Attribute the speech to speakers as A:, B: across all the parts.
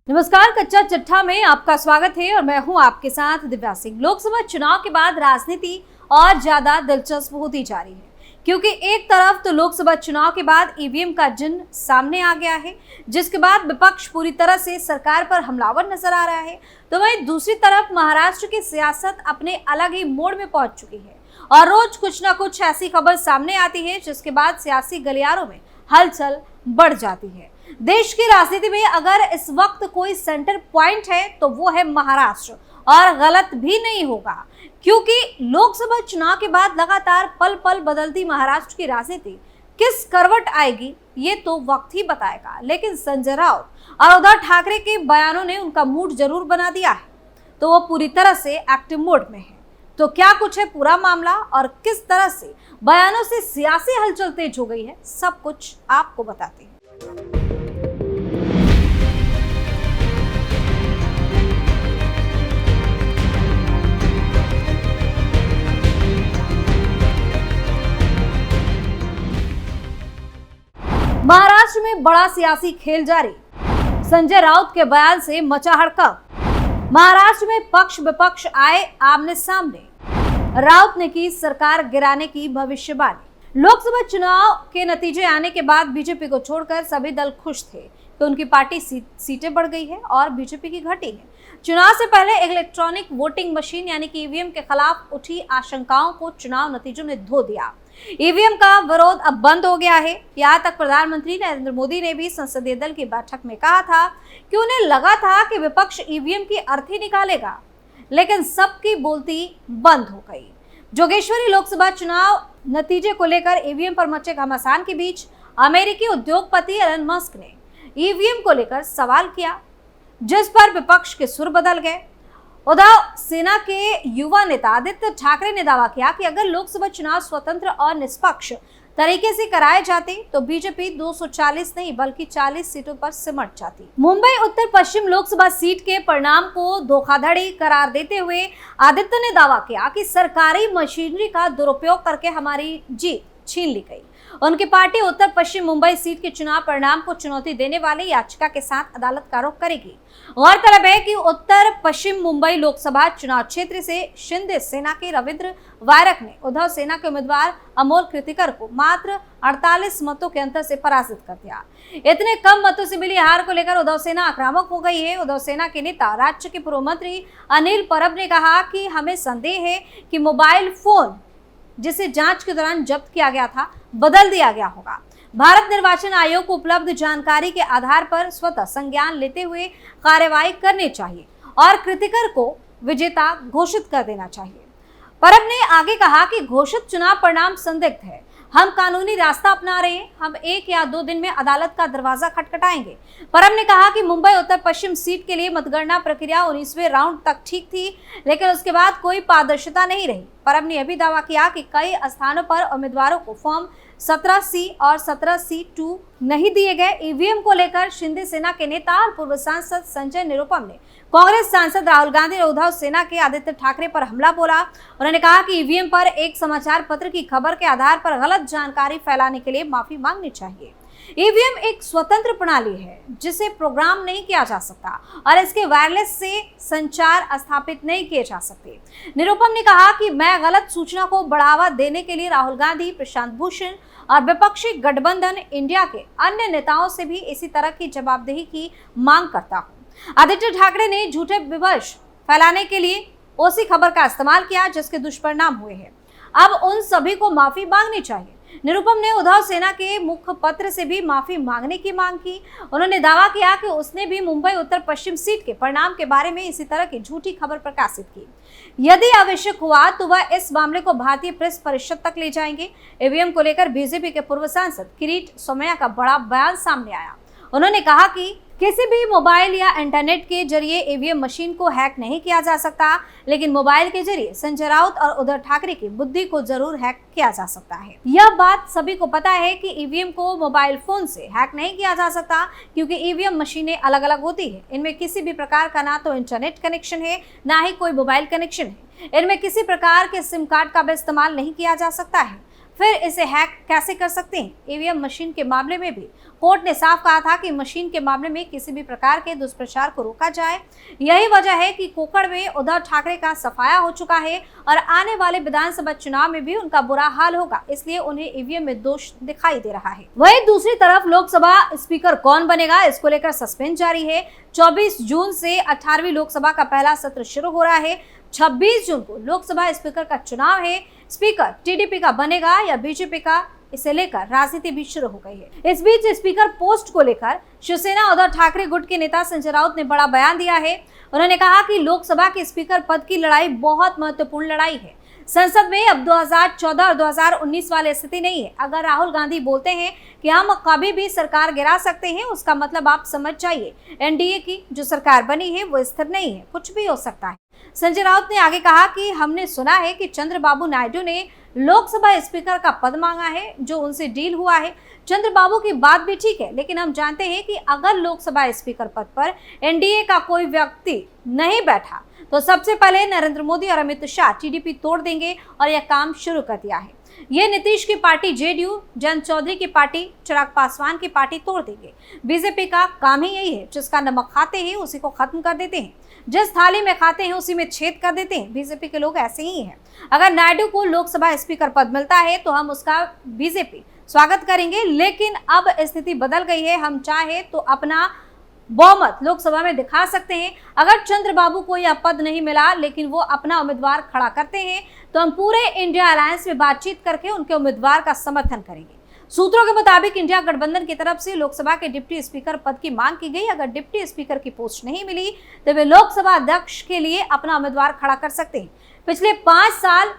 A: नमस्कार, कच्चा चिट्ठा में आपका स्वागत है और मैं हूं आपके साथ दिव्या सिंह। लोकसभा चुनाव के बाद राजनीति और ज्यादा दिलचस्प होती जा रही है, क्योंकि एक तरफ तो लोकसभा चुनाव के बाद ईवीएम का जिन्न सामने आ गया है, जिसके बाद विपक्ष पूरी तरह से सरकार पर हमलावर नजर आ रहा है, तो वहीं दूसरी तरफ महाराष्ट्र की सियासत अपने अलग ही मोड़ में पहुंच चुकी है और रोज कुछ ना कुछ ऐसी खबर सामने आती है जिसके बाद सियासी गलियारों में हलचल बढ़ जाती है। देश की राजनीति में अगर इस वक्त कोई सेंटर पॉइंट है तो वो है महाराष्ट्र, और गलत भी नहीं होगा, क्योंकि लोकसभा चुनाव के बाद लगातार पल पल बदलती महाराष्ट्र की राजनीति किस करवट आएगी ये तो वक्त ही बताएगा। लेकिन संजय राउत और उद्धव ठाकरे के बयानों ने उनका मूड जरूर बना दिया है, तो वो पूरी तरह से एक्टिव मोड में है। तो क्या कुछ है पूरा मामला और किस तरह से बयानों से सियासी हलचल तेज हो गई है, सब कुछ आपको बताते हैं। महाराष्ट्र में बड़ा सियासी खेल जारी। संजय राउत के बयान से मचा हड़कंप। महाराष्ट्र में पक्ष विपक्ष आए आमने सामने। राउत ने की सरकार गिराने की भविष्यवाणी। लोकसभा चुनाव के नतीजे आने के बाद बीजेपी को छोड़कर सभी दल खुश थे कि उनकी पार्टी सीटें बढ़ गई है और बीजेपी की घटी है। चुनाव से पहले इलेक्ट्रॉनिक वोटिंग मशीन यानी कि ईवीएम के खिलाफ उठी आशंकाओं को चुनाव नतीजों ने धो दिया। ईवीएम का विरोध अब बंद हो गया है। यहाँ तक प्रधानमंत्री नरेंद्र मोदी ने भी संसदीय दल की बैठक में कहा था कि उन्हें लगा था कि विपक्ष ईवीएम की अर्थी निकालेगा, लेकिन सबकी बोलती बंद हो गई। जोगेश्वरी लोकसभा चुनाव नतीजे को लेकर ईवीएम पर मचे घमासान के बीच अमेरिकी उद्योगपति एलन मस्क ने ईवीएम को लेकर सवाल किया, जिस पर विपक्ष के सुर बदल गए। उद्धव सेना के युवा नेता आदित्य ठाकरे ने दावा किया कि अगर लोकसभा चुनाव स्वतंत्र और निष्पक्ष तरीके से कराए जाते तो बीजेपी 240 नहीं बल्कि 40 सीटों पर सिमट जाती। मुंबई उत्तर पश्चिम लोकसभा सीट के परिणाम को धोखाधड़ी करार देते हुए आदित्य ने दावा किया कि सरकारी मशीनरी का दुरुपयोग करके हमारी जीत छीन ली गई। उनकी पार्टी उत्तर पश्चिम मुंबई सीट के चुनाव परिणाम को चुनौती देने वाली याचिका के साथ अदालत का रुख करेगी। गौरतलब है कि उत्तर पश्चिम मुंबई लोकसभा चुनाव क्षेत्र से शिंदे सेना के रविंद्र वायरक ने उद्धव सेना के उम्मीदवार अमोल कृतिकर को मात्र 48 मतों के अंतर से पराजित कर दिया। इतने कम मतों से मिली हार को लेकर उद्धव सेना आक्रामक हो गई है। उद्धव सेना के नेता राज्य के पूर्व मंत्री अनिल परब ने कहा कि हमें संदेह है कि मोबाइल फोन जिसे जांच के दौरान जब्त किया गया था बदल दिया गया होगा। भारत निर्वाचन आयोग को उपलब्ध जानकारी के आधार पर स्वतः संज्ञान लेते हुए कार्रवाई करनी चाहिए और कृतिकर को विजेता घोषित कर देना चाहिए। परब ने आगे कहा कि घोषित चुनाव परिणाम संदिग्ध है। हम कानूनी रास्ता अपना रहे हैं। हम 1 या 2 दिन में अदालत का दरवाजा खटखटाएंगे। परब ने कहा कि मुंबई उत्तर पश्चिम सीट के लिए मतगणना प्रक्रिया 19वें राउंड तक ठीक थी, लेकिन उसके बाद कोई पारदर्शिता नहीं रही। परब ने यह भी दावा किया कि कई स्थानों पर उम्मीदवारों को फॉर्म 17C और 17C2 नहीं दिए गए। ईवीएम को लेकर शिंदे सेना के नेता और पूर्व सांसद संजय निरुपम ने कांग्रेस सांसद राहुल गांधी और उद्धव सेना के आदित्य ठाकरे पर हमला बोला। उन्होंने कहा कि ईवीएम पर एक समाचार पत्र की खबर के आधार पर गलत जानकारी फैलाने के लिए माफी मांगनी चाहिए। ईवीएम एक स्वतंत्र प्रणाली है जिसे प्रोग्राम नहीं किया जा सकता और इसके वायरलेस से संचार स्थापित नहीं किए जा सकते। निरुपम ने कहा कि मैं गलत सूचना को बढ़ावा देने के लिए राहुल गांधी, प्रशांत भूषण और विपक्षी गठबंधन इंडिया के अन्य नेताओं से भी इसी तरह की जवाबदेही की मांग करता हूं। आदित्य ठाकरे ने झूठे विमर्श फैलाने के लिए उसी खबर का इस्तेमाल किया जिसके दुष्परिणाम हुए हैं। अब उन सभी को माफी मांगनी चाहिए। निरुपम ने उद्धव सेना के मुखपत्र से भी माफी मांगने की मांग की। उन्होंने दावा किया कि उसने भी मुंबई उत्तर पश्चिम सीट के परिणाम के बारे में इसी तरह की झूठी खबर प्रकाशित की। यदि आवश्यक हुआ तो वह इस मामले को भारतीय प्रेस परिषद तक ले जाएंगे। ईवीएम को लेकर बीजेपी के पूर्व सांसद किरीट सोमैया का बड़ा बयान सामने आया। उन्होंने कहा कि किसी भी मोबाइल या इंटरनेट के जरिए ईवीएम मशीन को हैक नहीं किया जा सकता, लेकिन मोबाइल के जरिए संजय राउत और उद्धव ठाकरे की बुद्धि को जरूर हैक किया जा सकता है। यह बात सभी को पता है कि ईवीएम को मोबाइल फोन से हैक नहीं किया जा सकता, क्योंकि ईवीएम मशीनें अलग अलग होती है। इनमें किसी भी प्रकार का ना तो इंटरनेट कनेक्शन है, ना ही कोई मोबाइल कनेक्शन है। इनमें किसी प्रकार के सिम कार्ड का भी इस्तेमाल नहीं किया जा सकता है। फिर इसे हैक कैसे कर सकते हैं? ईवीएम मशीन के मामले में भी कोर्ट ने साफ कहा था कि मशीन के मामले में किसी भी प्रकार के दुष्प्रचार को रोका जाए। यही वजह है कि कोकड़ में उद्धव ठाकरे का सफाया हो चुका है और आने वाले विधानसभा चुनाव में भी उनका बुरा हाल होगा, इसलिए उन्हें ईवीएम में दोष दिखाई दे रहा है। वहीं दूसरी तरफ लोकसभा स्पीकर कौन बनेगा, इसको लेकर सस्पेंस जारी है। 24 जून से 18वीं लोकसभा का पहला सत्र शुरू हो रहा है। 26 जून को लोकसभा स्पीकर का चुनाव है। स्पीकर टीडीपी का बनेगा या बीजेपी का, इसे लेकर राजनीति भी शुरू हो गई है। इस बीच स्पीकर पोस्ट को लेकर शिवसेना उद्धव ठाकरे गुट के नेता संजय राउत ने बड़ा बयान दिया है। उन्होंने कहा कि लोकसभा के स्पीकर पद की लड़ाई बहुत महत्वपूर्ण लड़ाई है। संसद में अब 2014 और 2019 वाली स्थिति नहीं है। अगर राहुल गांधी बोलते हैं कि हम कभी भी सरकार गिरा सकते हैं, उसका मतलब आप समझ जाइए एनडीए की जो सरकार बनी है वो स्थिर नहीं है, कुछ भी हो सकता है। संजय राउत ने आगे कहा कि हमने सुना है कि चंद्रबाबू नायडू ने लोकसभा स्पीकर का पद मांगा है, जो उनसे डील हुआ है। चंद्रबाबू की बात भी ठीक है, लेकिन हम जानते हैं कि अगर लोकसभा स्पीकर पद पर एनडीए का कोई व्यक्ति नहीं बैठा तो सबसे पहले नरेंद्र मोदी और अमित शाह टीडीपी तोड़ देंगे और यह काम शुरू कर दिया है। ये नीतीश की पार्टी जेडीयू, जयंत चौधरी की पार्टी, चिराग पासवान की पार्टी तोड़ देंगे। बीजेपी का काम ही यही है, जिसका नमक खाते हैं उसी को खत्म कर देते हैं, जिस थाली में खाते हैं उसी में छेद कर देते हैं। बीजेपी के लोग ऐसे ही हैं। अगर नायडू को लोकसभा स्पीकर पद मिलता है तो हम उसका बीजेपी स्वागत करेंगे, लेकिन अब स्थिति बदल गई है। हम चाहे तो अपना बहुमत लोकसभा में दिखा सकते हैं। अगर चंद्रबाबू को यह पद नहीं मिला लेकिन वो अपना उम्मीदवार खड़ा करते हैं तो हम पूरे इंडिया अलायंस में बातचीत करके उनके उम्मीदवार का समर्थन करेंगे। सूत्रों के मुताबिक इंडिया गठबंधन की तरफ से लोकसभा के डिप्टी स्पीकर पद की मांग की गई। अगर डिप्टी स्पीकर की पोस्ट नहीं मिली तो वे लोकसभा अध्यक्ष के लिए अपना उम्मीदवार खड़ा कर सकते हैं। पिछले 5 साल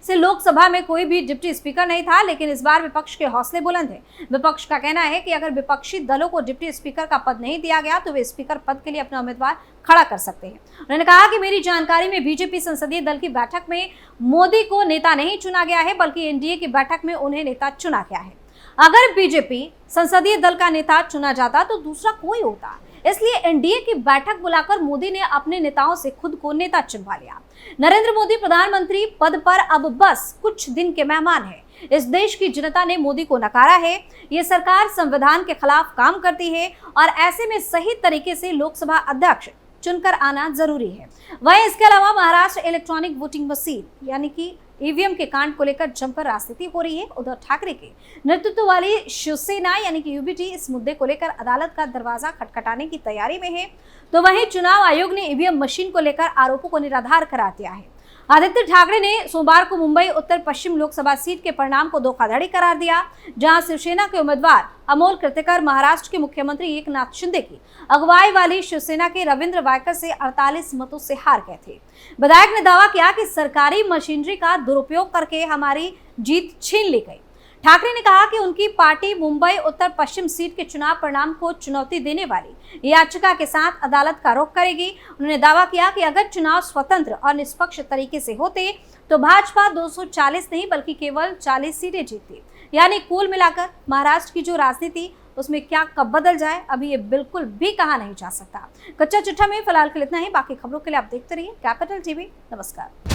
A: से लोकसभा में कोई भी डिप्टी स्पीकर नहीं था, लेकिन इस बार विपक्ष के हौसले बुलंद हैं। विपक्ष का कहना है कि अगर विपक्षी दलों को डिप्टी स्पीकर का पद नहीं दिया गया तो वे स्पीकर पद के लिए अपना उम्मीदवार खड़ा कर सकते हैं। उन्होंने कहा कि मेरी जानकारी में बीजेपी संसदीय दल की बैठक में मोदी को नेता नहीं चुना गया है, बल्कि एनडीए की बैठक में उन्हें नेता चुना गया है। अगर बीजेपी संसदीय दल का नेता चुना जाता तो दूसरा कोई होता, इसलिए एनडीए की बैठक बुलाकर मोदी ने अपने नेताओं से खुद को नेता चुनवा लिया। नरेंद्र मोदी प्रधानमंत्री पद पर अब बस कुछ दिन के मेहमान हैं। इस देश की जनता ने मोदी को नकारा है। ये सरकार संविधान के खिलाफ काम करती है और ऐसे में सही तरीके से लोकसभा अध्यक्ष चुनकर आना जरूरी है। वहीं इसके अलावा महाराष्ट्र इलेक्ट्रॉनिक वोटिंग मशीन यानी कि ईवीएम के कांड को लेकर जमकर राजनीति हो रही है। उद्धव ठाकरे के नेतृत्व वाली शिवसेना यानी कि यूबीटी इस मुद्दे को लेकर अदालत का दरवाजा खटखटाने की तैयारी में है, तो वहीं चुनाव आयोग ने ईवीएम मशीन को लेकर आरोपों को निराधार करार दिया है। आदित्य ठाकरे ने सोमवार को मुंबई उत्तर पश्चिम लोकसभा सीट के परिणाम को धोखाधड़ी करार दिया, जहां शिवसेना के उम्मीदवार अमोल कृतिकर महाराष्ट्र के मुख्यमंत्री एकनाथ शिंदे की अगुवाई वाली शिवसेना के रविंद्र वायकर से 48 मतों से हार गए थे। विधायक ने दावा किया कि सरकारी मशीनरी का दुरुपयोग करके हमारी जीत छीन ली गई। ठाकरे ने कहा कि उनकी पार्टी मुंबई उत्तर पश्चिम सीट के चुनाव परिणाम को चुनौती देने वाली याचिका के साथ अदालत का रुख करेगी। उन्होंने दावा किया कि अगर चुनाव स्वतंत्र और निष्पक्ष तरीके से होते तो भाजपा 240 नहीं बल्कि केवल 40 सीटें जीतती। यानी कुल मिलाकर महाराष्ट्र की जो राजनीति उसमें क्या कब बदल जाए अभी ये बिल्कुल भी कहा नहीं जा सकता। कच्चा चिट्ठा में फिलहाल के लिए इतना ही। बाकी खबरों के लिए आप देखते रहिए कैपिटल टीवी। नमस्कार।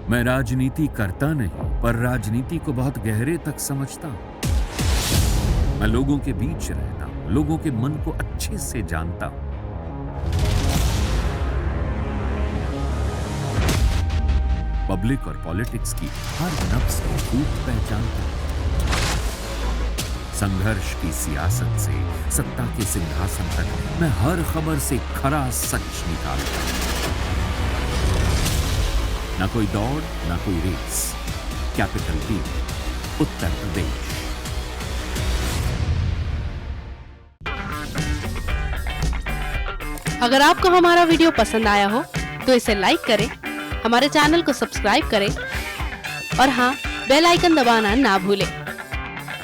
B: मैं राजनीति करता नहीं, पर राजनीति को बहुत गहरे तक समझता हूं। मैं लोगों के बीच रहता हूं, लोगों के मन को अच्छे से जानता हूं। पब्लिक और पॉलिटिक्स की हर नब्ज को खूब पहचानता हूं। संघर्ष की सियासत से सत्ता के सिंहासन तक मैं हर खबर से खरा सच निकालता हूं। ना कोई दौड़, ना कोई race. Capital TV, Uttar Pradesh.
C: अगर आपको हमारा वीडियो पसंद आया हो तो इसे लाइक करें, हमारे चैनल को सब्सक्राइब करें और हाँ, बेल आइकन दबाना ना भूलें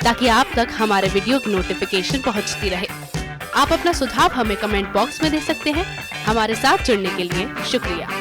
C: ताकि आप तक हमारे वीडियो की नोटिफिकेशन पहुंचती रहे। आप अपना सुझाव हमें कमेंट बॉक्स में दे सकते हैं। हमारे साथ जुड़ने के लिए शुक्रिया।